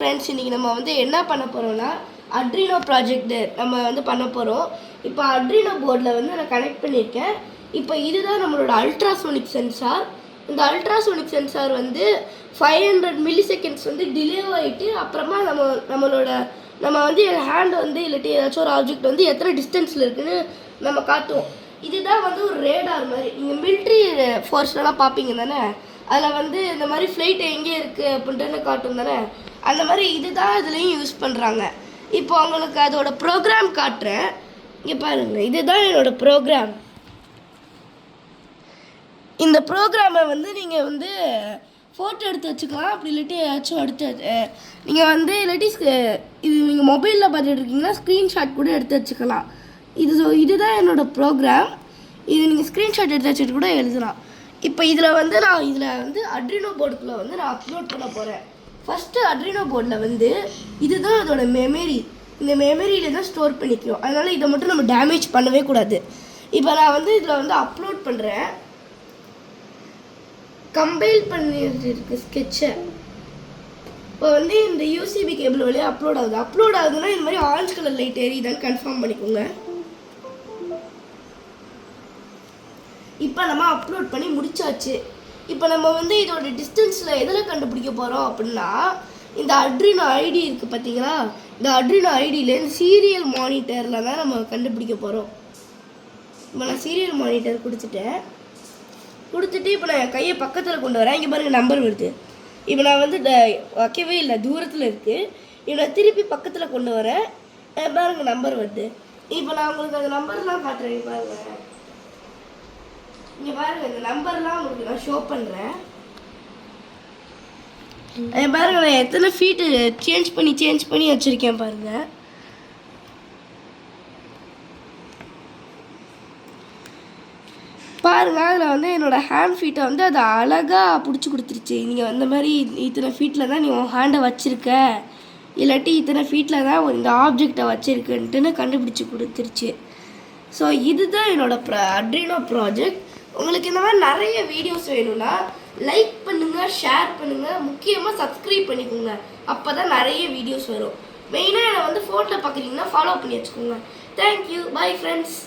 Friends, இன்றைக்கி நம்ம வந்து என்ன பண்ண போகிறோம்னா அட்ரினோ ப்ராஜெக்ட் நம்ம வந்து பண்ண போகிறோம். இப்போ அட்ரினோ போர்டில் வந்து நான் கனெக்ட் பண்ணியிருக்கேன். இப்போ இதுதான் நம்மளோட அல்ட்ராசோனிக் சென்சார். இந்த அல்ட்ராசோனிக் சென்சார் வந்து 500 மில்லிசெகண்ட்ஸ் வந்து டிலே ஆகிட்டு அப்புறமா நம்ம வந்து ஹேண்ட் வந்து இல்லாட்டி ஏதாச்சும் ஒரு ஆப்ஜெக்ட் வந்து எத்தனை டிஸ்டன்ஸில் இருக்குதுன்னு நம்ம காட்டுவோம். இதுதான் வந்து ஒரு ரேடார் மாதிரி. நீங்கள் மிலிட்ரி ஃபோர்ஸ்லலாம் பார்ப்பீங்க தானே, அதில் வந்து இந்த மாதிரி ஃப்ளைட் எங்கே இருக்குது அப்படின்ட்டு காட்டும் தானே, அந்த மாதிரி இதுதான் இதுலேயும் யூஸ் பண்ணுறாங்க. இப்போ உங்களுக்கு அதோட ப்ரோக்ராம் காட்டுறேன். இங்கே பாருங்கள், இதுதான் என்னோடய ப்ரோக்ராம். இந்த ப்ரோக்ராமை வந்து நீங்கள் வந்து ஃபோட்டோ எடுத்து வச்சுக்கலாம். அப்படி இல்லாட்டி ஏதாச்சும் எடுத்து நீங்கள் வந்து இல்லாட்டி இது நீங்கள் மொபைலில் பார்த்துட்டு இருக்கீங்கன்னா ஸ்க்ரீன்ஷாட் கூட எடுத்து வச்சுக்கலாம். இதுதான் என்னோடய ப்ரோக்ராம். இது நீங்கள் ஸ்க்ரீன்ஷாட் எடுத்து வச்சுட்டு கூட எழுதலாம். இப்போ இதில் வந்து அட்ரினோ போர்டுக்குள்ளே வந்து நான் அப்லோட் பண்ண போகிறேன். ஃபஸ்ட்டு அட்ரினோ போர்டில் வந்து இதுதான் அதோட மெமரி. இந்த மெமரியில் தான் ஸ்டோர் பண்ணிக்கிறோம். அதனால் இதை மட்டும் நம்ம டேமேஜ் பண்ணவே கூடாது. இப்போ நான் வந்து இதில் வந்து அப்லோட் பண்ணுறேன். கம்பைல் பண்ணிட்டு இருக்கு ஸ்கெட்சை. இப்போ வந்து இந்த யூசிபி கேபிள் வழியாக அப்லோட் ஆகுதுன்னா இந்த மாதிரி ஆரஞ்சு கலர் லைட் எரியுதான்னு கன்ஃபார்ம் பண்ணிக்கோங்க. இப்போ நம்ம அப்லோட் பண்ணி முடிச்சாச்சு. இப்போ நம்ம வந்து இதோட டிஸ்டன்ஸில் எதில் கண்டுபிடிக்க போகிறோம் அப்படின்னா, இந்த அட்ரினோ ஐடி இருக்குது பார்த்தீங்களா, இந்த அட்ரினோ ஐடியில் சீரியல் மானிட்டரில் தான் நம்ம கண்டுபிடிக்க போகிறோம். இப்போ நான் சீரியல் மானிட்டர் கொடுத்துட்டு இப்போ நான் என் கையை பக்கத்தில் கொண்டு வரேன். இங்கே பாருங்கள், நம்பர் வருது. இப்போ நான் வந்து வைக்கவே இல்லை, தூரத்தில் இருக்குது. இப்போ நான் திருப்பி பக்கத்தில் கொண்டு வரேன். பாருங்கள், நம்பர் வருது. இப்போ நான் உங்களுக்கு அந்த நம்பர்லாம் காட்டுறேன். பாருங்கள், இங்கே பாருங்கள், இந்த நம்பர்லாம் உங்களுக்கு நான் ஷோ பண்ணுறேன். பாருங்கள், நான் எத்தனை ஃபீட்டு சேஞ்ச் பண்ணி வச்சுருக்கேன் பாருங்கள். அதில் வந்து என்னோடய ஹேண்ட் ஃபீட்டை வந்து அதை அழகாக பிடிச்சி கொடுத்துருச்சு. நீங்கள் அந்த மாதிரி இத்தனை ஃபீட்டில் தான் நீ உன் ஹேண்டை வச்சுருக்க, இல்லாட்டி இத்தனை ஃபீட்டில் தான் இந்த ஆப்ஜெக்டை வச்சுருக்குன்ட்டுன்னு கண்டுபிடிச்சி கொடுத்துருச்சு. ஸோ இதுதான் என்னோடய அட்ரினோ ப்ராஜெக்ட். உங்களுக்கு இந்த மாதிரி நிறைய வீடியோஸ் வேணும்னா லைக் பண்ணுங்கள், ஷேர் பண்ணுங்கள், முக்கியமாக சப்ஸ்கிரைப் பண்ணிக்கோங்க. அப்போ தான் நிறைய வீடியோஸ் வரும். மெயினாக என்னை வந்து ஃபோனில் பார்க்குறீங்கன்னா ஃபாலோ பண்ணி வச்சுக்கோங்க. Thank you, bye friends.